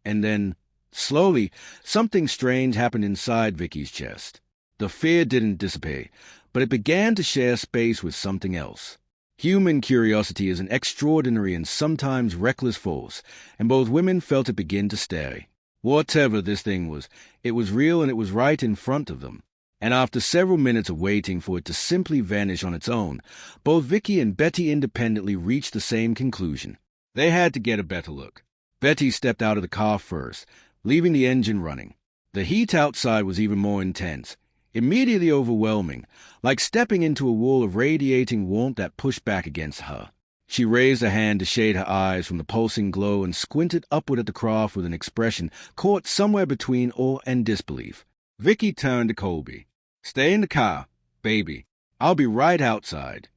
And then, slowly, something strange happened inside Vicky's chest. The fear didn't dissipate, but it began to share space with something else. Human curiosity is an extraordinary and sometimes reckless force, and both women felt it begin to stay. Whatever this thing was, it was real and it was right in front of them. And after several minutes of waiting for it to simply vanish on its own, both Vicky and Betty independently reached the same conclusion. They had to get a better look. Betty stepped out of the car first, leaving the engine running. The heat outside was even more intense, immediately overwhelming, like stepping into a wall of radiating warmth that pushed back against her. She raised a hand to shade her eyes from the pulsing glow and squinted upward at the craft with an expression caught somewhere between awe and disbelief. Vicky turned to Colby. "Stay in the car, baby. I'll be right outside."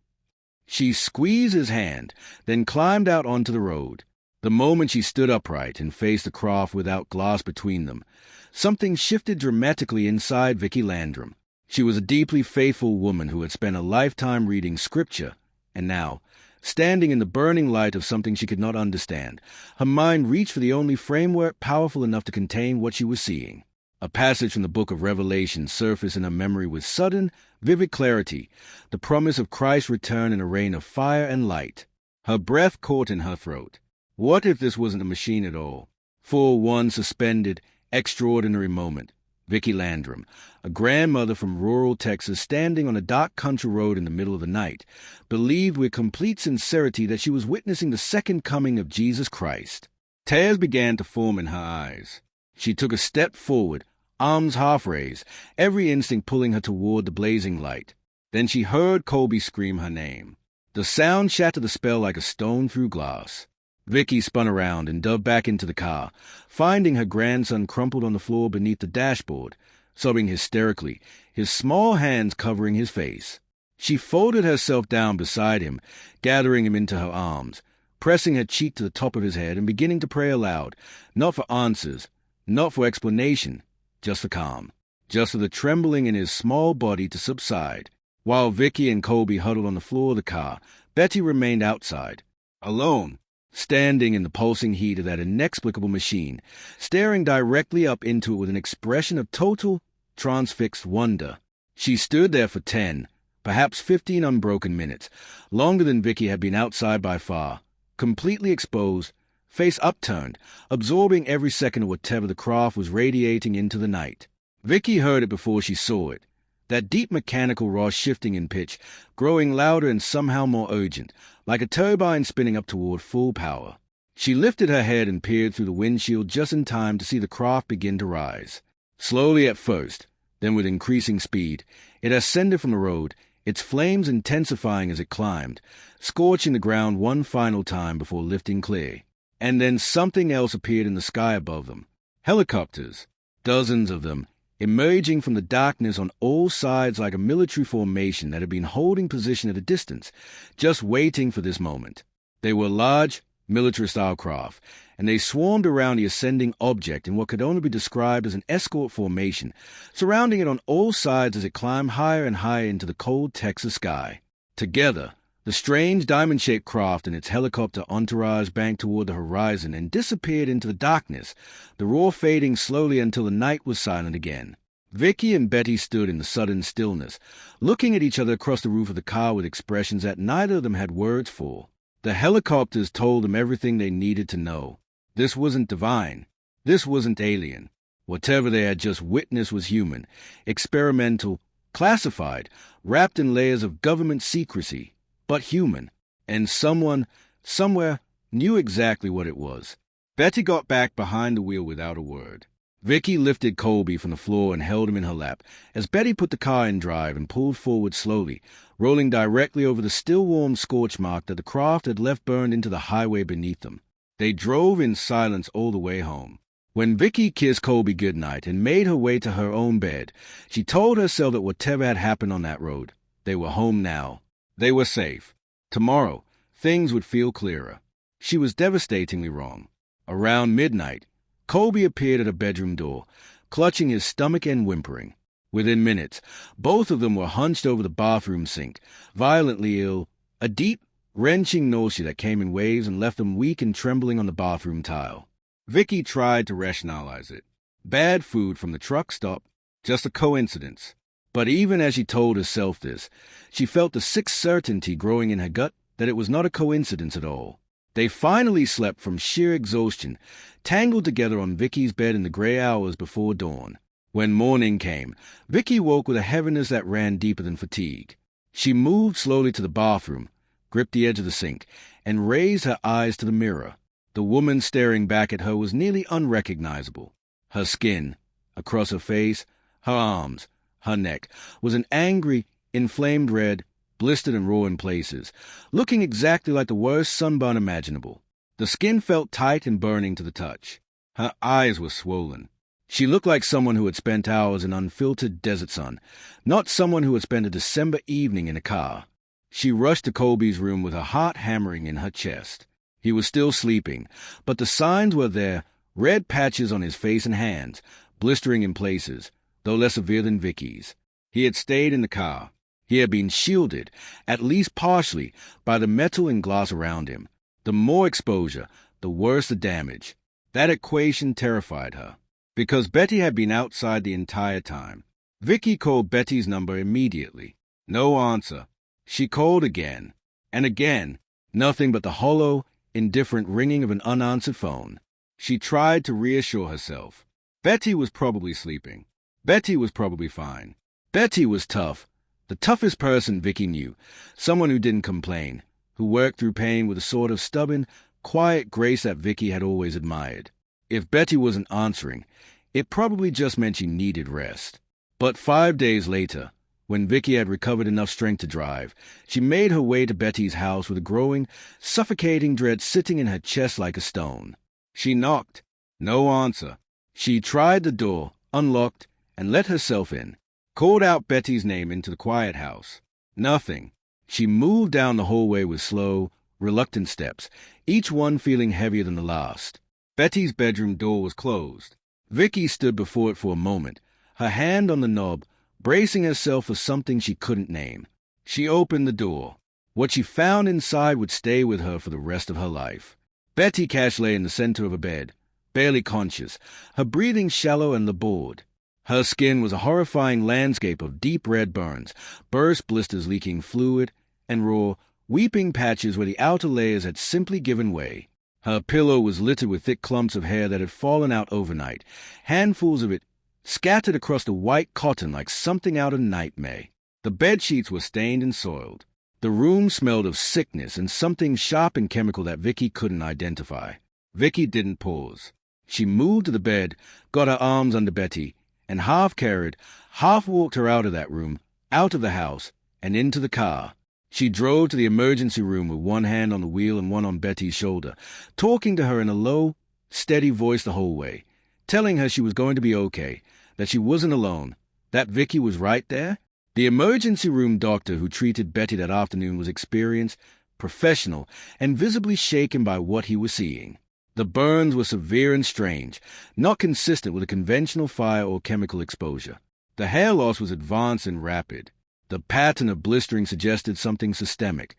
She squeezed his hand, then climbed out onto the road. The moment she stood upright and faced the craft without glass between them, something shifted dramatically inside Vicky Landrum. She was a deeply faithful woman who had spent a lifetime reading scripture, and now, standing in the burning light of something she could not understand, her mind reached for the only framework powerful enough to contain what she was seeing. A passage from the book of Revelation surfaced in her memory with sudden, vivid clarity, the promise of Christ's return in a rain of fire and light. Her breath caught in her throat. What if this wasn't a machine at all? For one suspended, extraordinary moment, Vicky Landrum, a grandmother from rural Texas standing on a dark country road in the middle of the night, believed with complete sincerity that she was witnessing the second coming of Jesus Christ. Tears began to form in her eyes. She took a step forward, arms half raised, every instinct pulling her toward the blazing light. Then she heard Colby scream her name. The sound shattered the spell like a stone through glass. Vicky spun around and dove back into the car, finding her grandson crumpled on the floor beneath the dashboard, sobbing hysterically, his small hands covering his face. She folded herself down beside him, gathering him into her arms, pressing her cheek to the top of his head and beginning to pray aloud, not for answers, not for explanation, just for calm, just for the trembling in his small body to subside. While Vicky and Colby huddled on the floor of the car, Betty remained outside, alone, standing in the pulsing heat of that inexplicable machine, staring directly up into it with an expression of total, transfixed wonder. She stood there for 10, perhaps 15 unbroken minutes, longer than Vicky had been outside by far, completely exposed, face upturned, absorbing every second of whatever the craft was radiating into the night. Vicky heard it before she saw it, that deep mechanical roar shifting in pitch, growing louder and somehow more urgent, like a turbine spinning up toward full power. She lifted her head and peered through the windshield just in time to see the craft begin to rise. Slowly at first, then with increasing speed, it ascended from the road, its flames intensifying as it climbed, scorching the ground one final time before lifting clear. And then something else appeared in the sky above them. Helicopters, dozens of them, emerging from the darkness on all sides like a military formation that had been holding position at a distance, just waiting for this moment. They were large, military-style craft, and they swarmed around the ascending object in what could only be described as an escort formation, surrounding it on all sides as it climbed higher and higher into the cold Texas sky. Together, the strange diamond-shaped craft and its helicopter entourage banked toward the horizon and disappeared into the darkness, the roar fading slowly until the night was silent again. Vicky and Betty stood in the sudden stillness, looking at each other across the roof of the car with expressions that neither of them had words for. The helicopters told them everything they needed to know. This wasn't divine. This wasn't alien. Whatever they had just witnessed was human, experimental, classified, wrapped in layers of government secrecy, but human, and someone, somewhere, knew exactly what it was. Betty got back behind the wheel without a word. Vicky lifted Colby from the floor and held him in her lap, as Betty put the car in drive and pulled forward slowly, rolling directly over the still-warm scorch mark that the craft had left burned into the highway beneath them. They drove in silence all the way home. When Vicky kissed Colby goodnight and made her way to her own bed, she told herself that whatever had happened on that road, they were home now. They were safe. Tomorrow, things would feel clearer. She was devastatingly wrong. Around midnight, Colby appeared at her bedroom door, clutching his stomach and whimpering. Within minutes, both of them were hunched over the bathroom sink, violently ill, a deep, wrenching nausea that came in waves and left them weak and trembling on the bathroom tile. Vicky tried to rationalize it. Bad food from the truck stop, just a coincidence. But even as she told herself this, she felt the sick certainty growing in her gut that it was not a coincidence at all. They finally slept from sheer exhaustion, tangled together on Vicky's bed in the gray hours before dawn. When morning came, Vicky woke with a heaviness that ran deeper than fatigue. She moved slowly to the bathroom, gripped the edge of the sink, and raised her eyes to the mirror. The woman staring back at her was nearly unrecognizable. Her skin, across her face, her arms, her neck, was an angry, inflamed red, blistered and raw in places, looking exactly like the worst sunburn imaginable. The skin felt tight and burning to the touch. Her eyes were swollen. She looked like someone who had spent hours in unfiltered desert sun, not someone who had spent a December evening in a car. She rushed to Colby's room with her heart hammering in her chest. He was still sleeping, but the signs were there, red patches on his face and hands, blistering in places, though less severe than Vicky's. He had stayed in the car. He had been shielded, at least partially, by the metal and glass around him. The more exposure, the worse the damage. That equation terrified her. Because Betty had been outside the entire time. Vicky called Betty's number immediately. No answer. She called again. And again. Nothing but the hollow, indifferent ringing of an unanswered phone. She tried to reassure herself. Betty was probably sleeping. Betty was probably fine. Betty was tough. The toughest person Vicky knew. Someone who didn't complain. Who worked through pain with a sort of stubborn, quiet grace that Vicky had always admired. If Betty wasn't answering, it probably just meant she needed rest. But 5 days later, when Vicky had recovered enough strength to drive, she made her way to Betty's house with a growing, suffocating dread sitting in her chest like a stone. She knocked. No answer. She tried the door, unlocked, and let herself in. Called out Betty's name into the quiet house. Nothing. She moved down the hallway with slow, reluctant steps, each one feeling heavier than the last. Betty's bedroom door was closed. Vicky stood before it for a moment, her hand on the knob, bracing herself for something she couldn't name. She opened the door. What she found inside would stay with her for the rest of her life. Betty Cash lay in the center of a bed, barely conscious, her breathing shallow and labored. Her skin was a horrifying landscape of deep red burns, burst blisters leaking fluid, and raw, weeping patches where the outer layers had simply given way. Her pillow was littered with thick clumps of hair that had fallen out overnight, handfuls of it scattered across the white cotton like something out of a nightmare. The bedsheets were stained and soiled. The room smelled of sickness and something sharp and chemical that Vicky couldn't identify. Vicky didn't pause. She moved to the bed, got her arms under Betty, and half carried, half walked her out of that room, out of the house, and into the car. She drove to the emergency room with one hand on the wheel and one on Betty's shoulder, talking to her in a low, steady voice the whole way, telling her she was going to be okay, that she wasn't alone, that Vicky was right there. The emergency room doctor who treated Betty that afternoon was experienced, professional, and visibly shaken by what he was seeing. The burns were severe and strange, not consistent with a conventional fire or chemical exposure. The hair loss was advanced and rapid. The pattern of blistering suggested something systemic,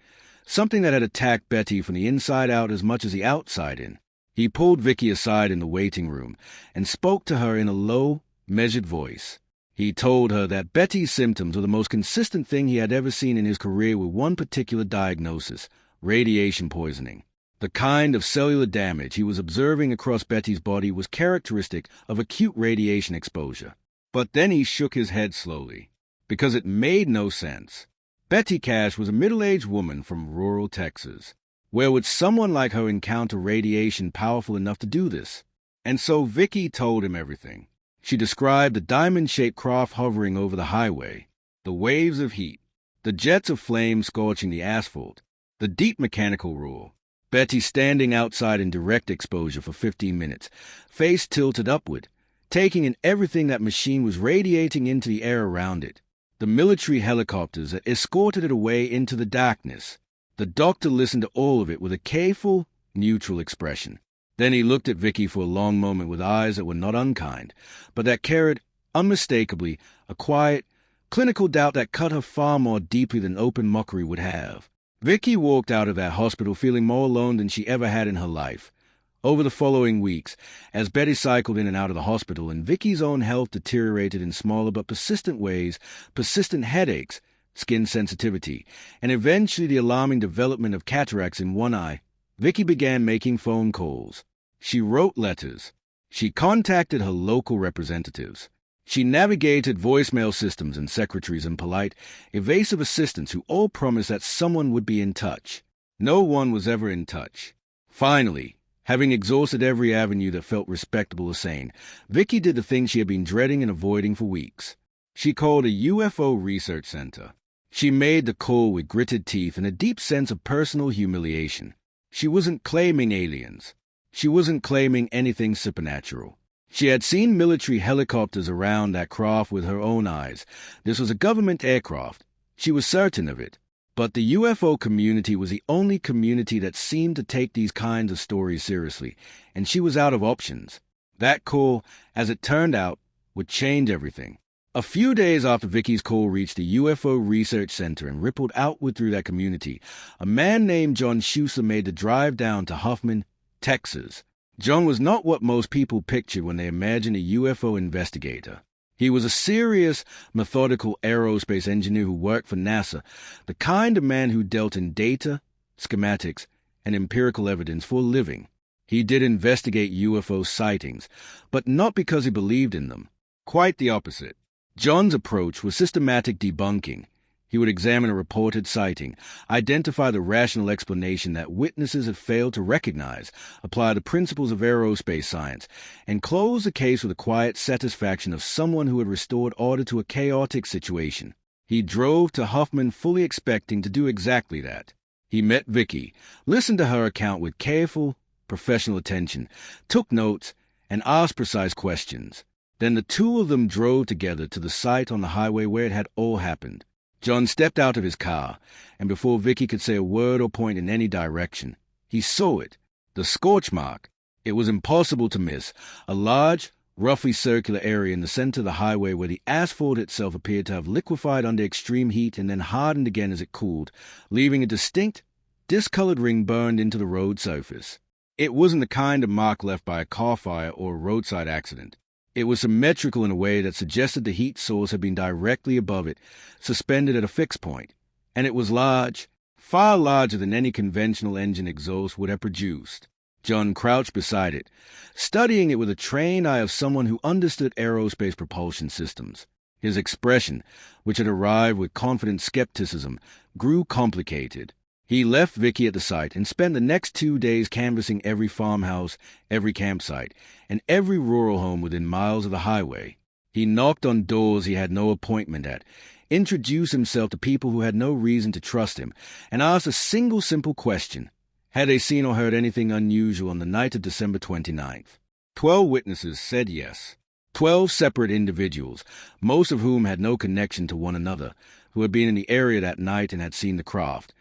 something that had attacked Betty from the inside out as much as the outside in. He pulled Vicky aside in the waiting room and spoke to her in a low, measured voice. He told her that Betty's symptoms were the most consistent thing he had ever seen in his career with one particular diagnosis, radiation poisoning. The kind of cellular damage he was observing across Betty's body was characteristic of acute radiation exposure. But then he shook his head slowly, because it made no sense. Betty Cash was a middle-aged woman from rural Texas. Where would someone like her encounter radiation powerful enough to do this? And so Vicky told him everything. She described the diamond-shaped craft hovering over the highway, the waves of heat, the jets of flame scorching the asphalt, the deep mechanical roar. Betty standing outside in direct exposure for 15 minutes, face tilted upward, taking in everything that machine was radiating into the air around it. The military helicopters that escorted it away into the darkness. The doctor listened to all of it with a careful, neutral expression. Then he looked at Vicky for a long moment with eyes that were not unkind, but that carried, unmistakably, a quiet, clinical doubt that cut her far more deeply than open mockery would have. Vicky walked out of that hospital feeling more alone than she ever had in her life, Over the following weeks, as Betty cycled in and out of the hospital and Vicky's own health deteriorated in smaller but persistent ways, persistent headaches, skin sensitivity, and eventually the alarming development of cataracts in one eye, Vicky began making phone calls. She wrote letters. She contacted her local representatives. She navigated voicemail systems and secretaries and polite, evasive assistants who all promised that someone would be in touch. No one was ever in touch. Finally, having exhausted every avenue that felt respectable or sane, Vicky did the thing she had been dreading and avoiding for weeks. She called a UFO research center. She made the call with gritted teeth and a deep sense of personal humiliation. She wasn't claiming aliens. She wasn't claiming anything supernatural. She had seen military helicopters around that craft with her own eyes. This was a government aircraft. She was certain of it. But the UFO community was the only community that seemed to take these kinds of stories seriously, and she was out of options. That call, as it turned out, would change everything. A few days after Vicky's call reached the UFO Research Center and rippled outward through that community, a man named John Schuessler made the drive down to Huffman, Texas. John was not what most people pictured when they imagine a UFO investigator. He was a serious, methodical aerospace engineer who worked for NASA, the kind of man who dealt in data, schematics, and empirical evidence for a living. He did investigate UFO sightings, but not because he believed in them. Quite the opposite. John's approach was systematic debunking. He would examine a reported sighting, identify the rational explanation that witnesses had failed to recognize, apply the principles of aerospace science, and close the case with the quiet satisfaction of someone who had restored order to a chaotic situation. He drove to Huffman fully expecting to do exactly that. He met Vicky, listened to her account with careful, professional attention, took notes, and asked precise questions. Then the two of them drove together to the site on the highway where it had all happened. John stepped out of his car, and before Vicky could say a word or point in any direction, he saw it, the scorch mark. It was impossible to miss, a large, roughly circular area in the center of the highway where the asphalt itself appeared to have liquefied under extreme heat and then hardened again as it cooled, leaving a distinct, discolored ring burned into the road surface. It wasn't the kind of mark left by a car fire or a roadside accident. It was symmetrical in a way that suggested the heat source had been directly above it, suspended at a fixed point. And it was large, far larger than any conventional engine exhaust would have produced. John crouched beside it, studying it with a trained eye of someone who understood aerospace propulsion systems. His expression, which had arrived with confident skepticism, grew complicated. He left Vicky at the site and spent the next 2 days canvassing every farmhouse, every campsite, and every rural home within miles of the highway. He knocked on doors he had no appointment at, introduced himself to people who had no reason to trust him, and asked a single simple question. Had they seen or heard anything unusual on the night of December 29th? 12 witnesses said yes. 12 separate individuals, most of whom had no connection to one another, who had been in the area that night and had seen the craft.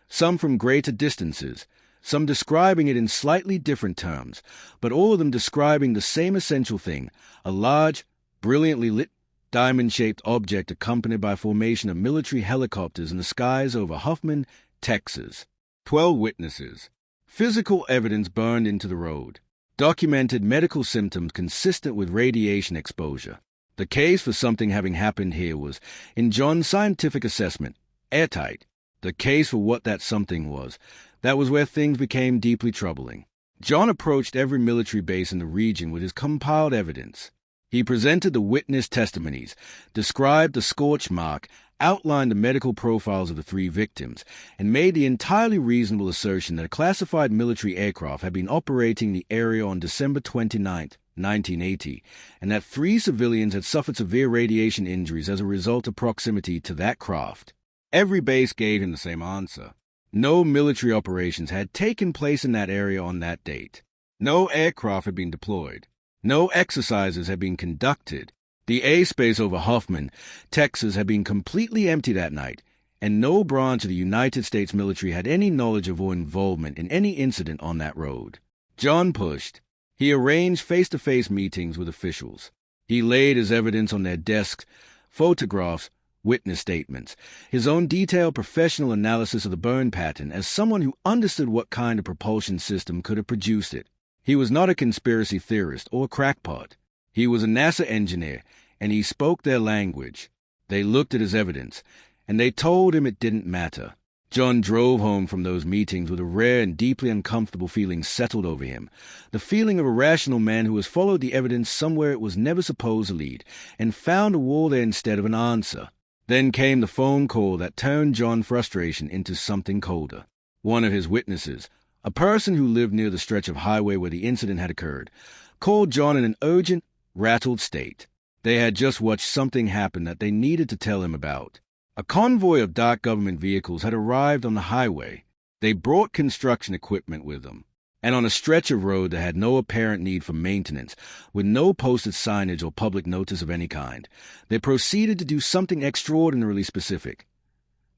Some from greater distances, some describing it in slightly different terms, but all of them describing the same essential thing, a large, brilliantly lit, diamond-shaped object accompanied by formation of military helicopters in the skies over Huffman, Texas. 12 witnesses. Physical evidence burned into the road. Documented medical symptoms consistent with radiation exposure. The case for something having happened here was, in John's scientific assessment, airtight. The case for what that something was, that was where things became deeply troubling. John approached every military base in the region with his compiled evidence. He presented the witness testimonies, described the scorch mark, outlined the medical profiles of the 3 victims, and made the entirely reasonable assertion that a classified military aircraft had been operating the area on December 29, 1980, and that 3 civilians had suffered severe radiation injuries as a result of proximity to that craft. Every base gave him the same answer. No military operations had taken place in that area on that date. No aircraft had been deployed. No exercises had been conducted. The airspace over Huffman, Texas, had been completely empty that night, and no branch of the United States military had any knowledge of or involvement in any incident on that road. John pushed. He arranged face-to-face meetings with officials. He laid his evidence on their desks, photographs, witness statements, his own detailed professional analysis of the burn pattern as someone who understood what kind of propulsion system could have produced it. He was not a conspiracy theorist or crackpot. He was a NASA engineer, and he spoke their language. They looked at his evidence, and they told him it didn't matter. John drove home from those meetings with a rare and deeply uncomfortable feeling settled over him, the feeling of a rational man who has followed the evidence somewhere it was never supposed to lead, and found a wall there instead of an answer. Then came the phone call that turned John's frustration into something colder. One of his witnesses, a person who lived near the stretch of highway where the incident had occurred, called John in an urgent, rattled state. They had just watched something happen that they needed to tell him about. A convoy of dark government vehicles had arrived on the highway. They brought construction equipment with them, and on a stretch of road that had no apparent need for maintenance, with no posted signage or public notice of any kind, they proceeded to do something extraordinarily specific.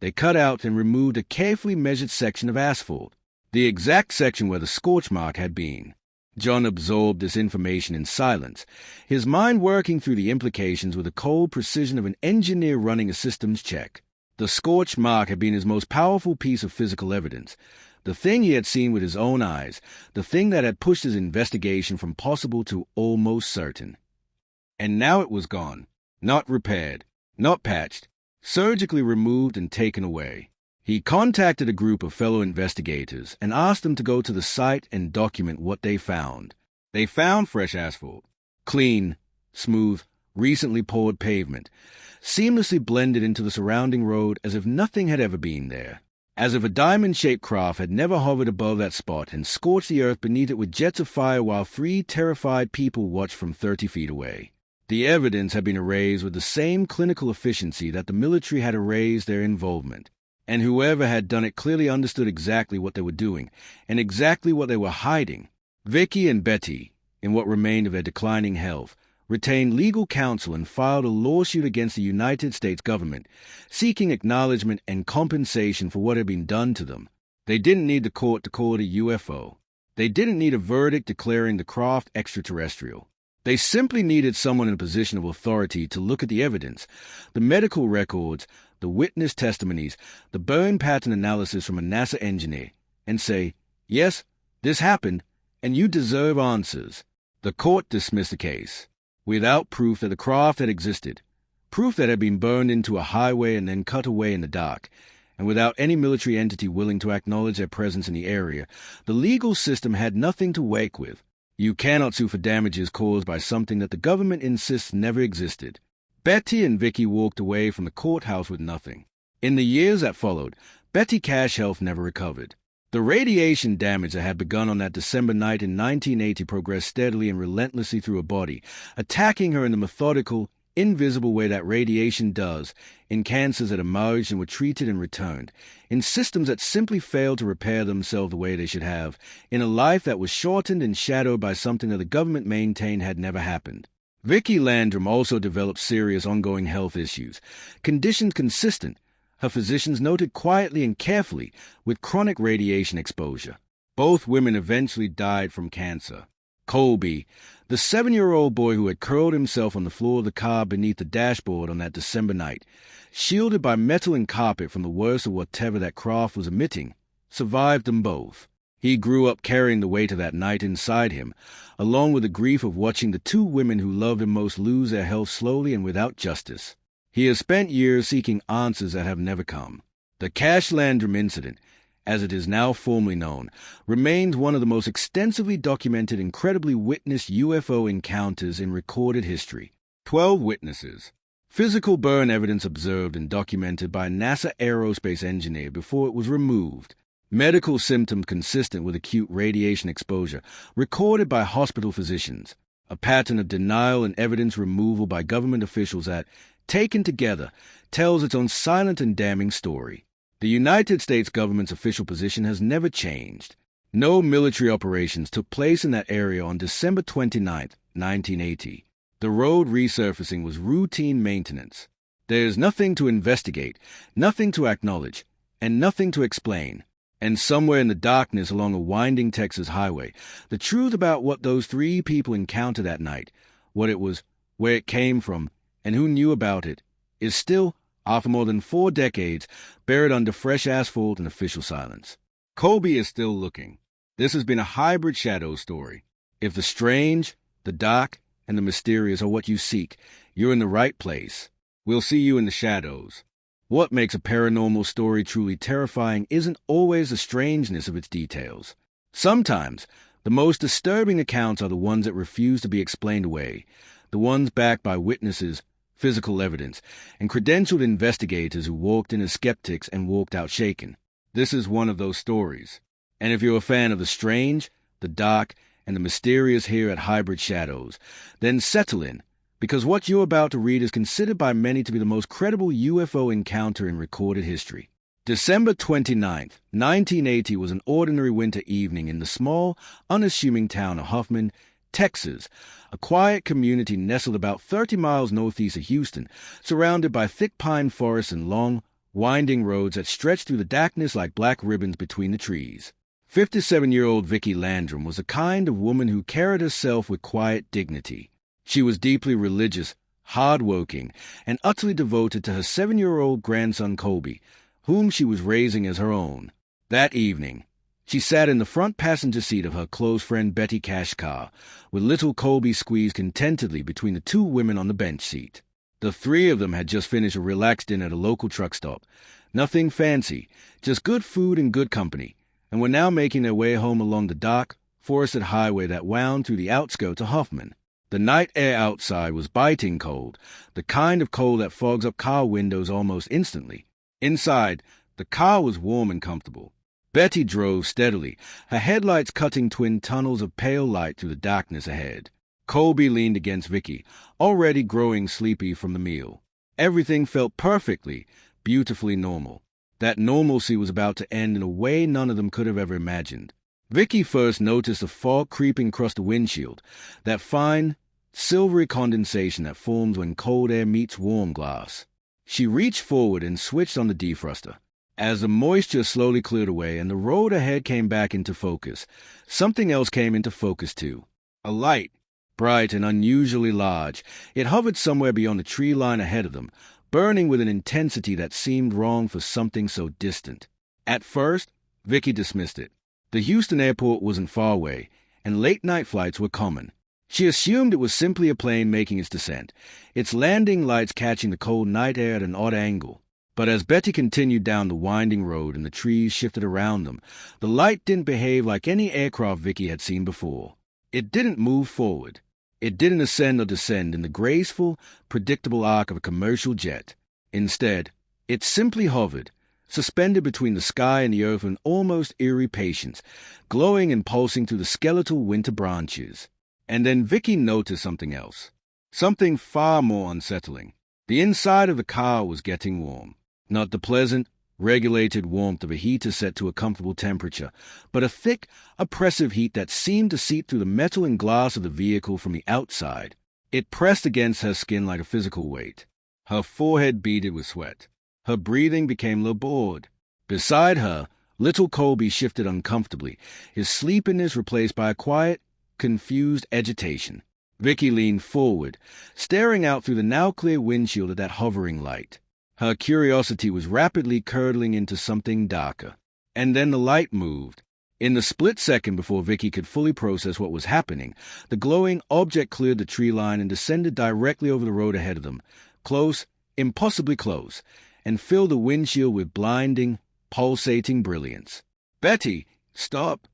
They cut out and removed a carefully measured section of asphalt, the exact section where the scorch mark had been. John absorbed this information in silence, his mind working through the implications with the cold precision of an engineer running a systems check. The scorch mark had been his most powerful piece of physical evidence, the thing he had seen with his own eyes, the thing that had pushed his investigation from possible to almost certain. And now it was gone, not repaired, not patched, surgically removed and taken away. He contacted a group of fellow investigators and asked them to go to the site and document what they found. They found fresh asphalt, clean, smooth, recently poured pavement, seamlessly blended into the surrounding road as if nothing had ever been there, as if a diamond-shaped craft had never hovered above that spot and scorched the earth beneath it with jets of fire while 3 terrified people watched from 30 feet away. The evidence had been erased with the same clinical efficiency that the military had erased their involvement. And whoever had done it clearly understood exactly what they were doing, and exactly what they were hiding. Vicky and Betty, in what remained of their declining health, retained legal counsel and filed a lawsuit against the United States government, seeking acknowledgement and compensation for what had been done to them. They didn't need the court to call it a UFO. They didn't need a verdict declaring the craft extraterrestrial. They simply needed someone in a position of authority to look at the evidence, the medical records, the witness testimonies, the burn pattern analysis from a NASA engineer, and say, yes, this happened, and you deserve answers. The court dismissed the case, without proof that the craft had existed, proof that it had been burned into a highway and then cut away in the dark, and without any military entity willing to acknowledge their presence in the area. The legal system had nothing to work with. You cannot sue for damages caused by something that the government insists never existed. Betty and Vicky walked away from the courthouse with nothing. In the years that followed, Betty Cash's health never recovered. The radiation damage that had begun on that December night in 1980 progressed steadily and relentlessly through her body, attacking her in the methodical, invisible way that radiation does, in cancers that emerged and were treated and returned, in systems that simply failed to repair themselves the way they should have, in a life that was shortened and shadowed by something that the government maintained had never happened. Vicky Landrum also developed serious ongoing health issues, conditions consistent, her physicians noted quietly and carefully, with chronic radiation exposure. Both women eventually died from cancer. Colby, the 7-year-old boy who had curled himself on the floor of the car beneath the dashboard on that December night, shielded by metal and carpet from the worst of whatever that craft was emitting, survived them both. He grew up carrying the weight of that night inside him, along with the grief of watching the 2 women who loved him most lose their health slowly and without justice. He has spent years seeking answers that have never come. The Cash-Landrum incident, as it is now formally known, remains one of the most extensively documented, incredibly witnessed UFO encounters in recorded history. 12 witnesses. Physical burn evidence observed and documented by a NASA aerospace engineer before it was removed. Medical symptoms consistent with acute radiation exposure, recorded by hospital physicians. A pattern of denial and evidence removal by government officials that, taken together, tells its own silent and damning story. The United States government's official position has never changed. No military operations took place in that area on December 29, 1980. The road resurfacing was routine maintenance. There is nothing to investigate, nothing to acknowledge, and nothing to explain. And somewhere in the darkness along a winding Texas highway, the truth about what those 3 people encountered that night, what it was, where it came from, and who knew about it, is still, after more than 4 decades, buried under fresh asphalt and official silence. Colby is still looking. This has been a hybrid shadow story. If the strange, the dark, and the mysterious are what you seek, you're in the right place. We'll see you in the shadows. What makes a paranormal story truly terrifying isn't always the strangeness of its details. Sometimes, the most disturbing accounts are the ones that refuse to be explained away, the ones backed by witnesses, physical evidence, and credentialed investigators who walked in as skeptics and walked out shaken. This is one of those stories. And if you're a fan of the strange, the dark, and the mysterious here at Hybrid Shadows, then settle in, because what you're about to read is considered by many to be the most credible UFO encounter in recorded history. December 29th, 1980 was an ordinary winter evening in the small, unassuming town of Huffman, Texas, a quiet community nestled about 30 miles northeast of Houston, surrounded by thick pine forests and long, winding roads that stretched through the darkness like black ribbons between the trees. 57-year-old Cash-Landrum was the kind of woman who carried herself with quiet dignity. She was deeply religious, hard-working, and utterly devoted to her 7-year-old grandson Colby, whom she was raising as her own. That evening, she sat in the front passenger seat of her close friend Betty Cash's car, with little Colby squeezed contentedly between the two women on the bench seat. The three of them had just finished a relaxed dinner at a local truck stop. Nothing fancy, just good food and good company, and were now making their way home along the dark, forested highway that wound through the outskirts of Huffman. The night air outside was biting cold, the kind of cold that fogs up car windows almost instantly. Inside, the car was warm and comfortable. Betty drove steadily, her headlights cutting twin tunnels of pale light through the darkness ahead. Colby leaned against Vicky, already growing sleepy from the meal. Everything felt perfectly, beautifully normal. That normalcy was about to end in a way none of them could have ever imagined. Vicky first noticed the fog creeping across the windshield, that fine, silvery condensation that forms when cold air meets warm glass. She reached forward and switched on the defroster. As the moisture slowly cleared away and the road ahead came back into focus, something else came into focus too. A light, bright and unusually large. It hovered somewhere beyond the tree line ahead of them, burning with an intensity that seemed wrong for something so distant. At first, Vicky dismissed it. The Houston airport wasn't far away, and late-night flights were common. She assumed it was simply a plane making its descent, its landing lights catching the cold night air at an odd angle. But as Betty continued down the winding road and the trees shifted around them, the light didn't behave like any aircraft Vicky had seen before. It didn't move forward. It didn't ascend or descend in the graceful, predictable arc of a commercial jet. Instead, it simply hovered, suspended between the sky and the earth with an almost eerie patience, glowing and pulsing through the skeletal winter branches. And then Vicky noticed something else. Something far more unsettling. The inside of the car was getting warm. Not the pleasant, regulated warmth of a heater set to a comfortable temperature, but a thick, oppressive heat that seemed to seep through the metal and glass of the vehicle from the outside. It pressed against her skin like a physical weight. Her forehead beaded with sweat. Her breathing became labored. Beside her, little Colby shifted uncomfortably, his sleepiness replaced by a quiet, confused agitation. Vicky leaned forward, staring out through the now clear windshield at that hovering light. Her curiosity was rapidly curdling into something darker. And then the light moved. In the split second before Vicky could fully process what was happening, the glowing object cleared the tree line and descended directly over the road ahead of them, close, impossibly close, and filled the windshield with blinding, pulsating brilliance. "Betty, stop!"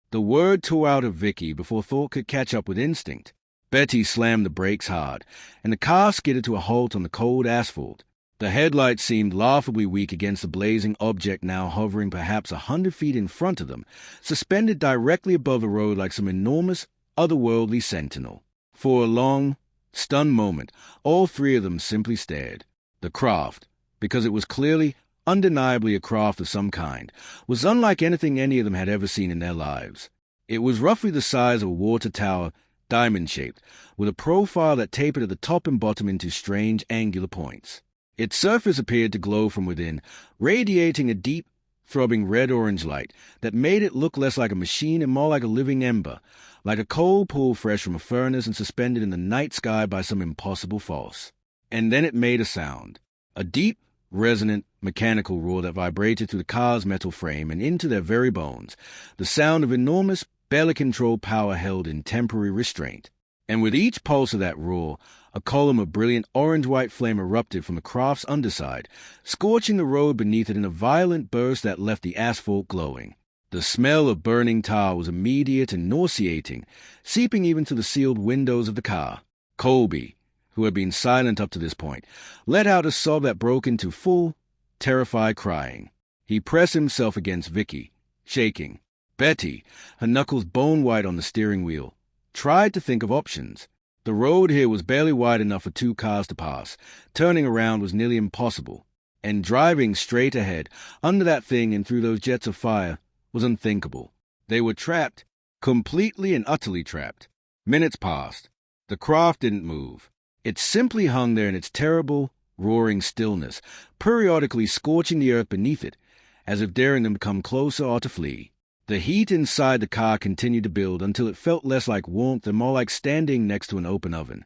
The word tore out of Vicky before thought could catch up with instinct. Betty slammed the brakes hard, and the car skidded to a halt on the cold asphalt. The headlights seemed laughably weak against the blazing object now hovering perhaps 100 feet in front of them, suspended directly above the road like some enormous, otherworldly sentinel. For a long, stunned moment, all three of them simply stared. The craft, because it was clearly, undeniably a craft of some kind, was unlike anything any of them had ever seen in their lives. It was roughly the size of a water tower, diamond-shaped, with a profile that tapered at the top and bottom into strange angular points. Its surface appeared to glow from within, radiating a deep, throbbing red-orange light that made it look less like a machine and more like a living ember, like a coal pulled fresh from a furnace and suspended in the night sky by some impossible force. And then it made a sound, a deep, resonant, mechanical roar that vibrated through the car's metal frame and into their very bones, the sound of enormous, barely controlled power held in temporary restraint. And with each pulse of that roar, a column of brilliant orange-white flame erupted from the craft's underside, scorching the road beneath it in a violent burst that left the asphalt glowing. The smell of burning tar was immediate and nauseating, seeping even to the sealed windows of the car. Colby, who had been silent up to this point, let out a sob that broke into full, terrified crying. He pressed himself against Vicky, shaking. Betty, her knuckles bone-white on the steering wheel, tried to think of options. The road here was barely wide enough for 2 cars to pass. Turning around was nearly impossible. And driving straight ahead, under that thing and through those jets of fire, was unthinkable. They were trapped, completely and utterly trapped. Minutes passed. The craft didn't move. It simply hung there in its terrible, roaring stillness, periodically scorching the earth beneath it, as if daring them to come closer or to flee. The heat inside the car continued to build until it felt less like warmth and more like standing next to an open oven.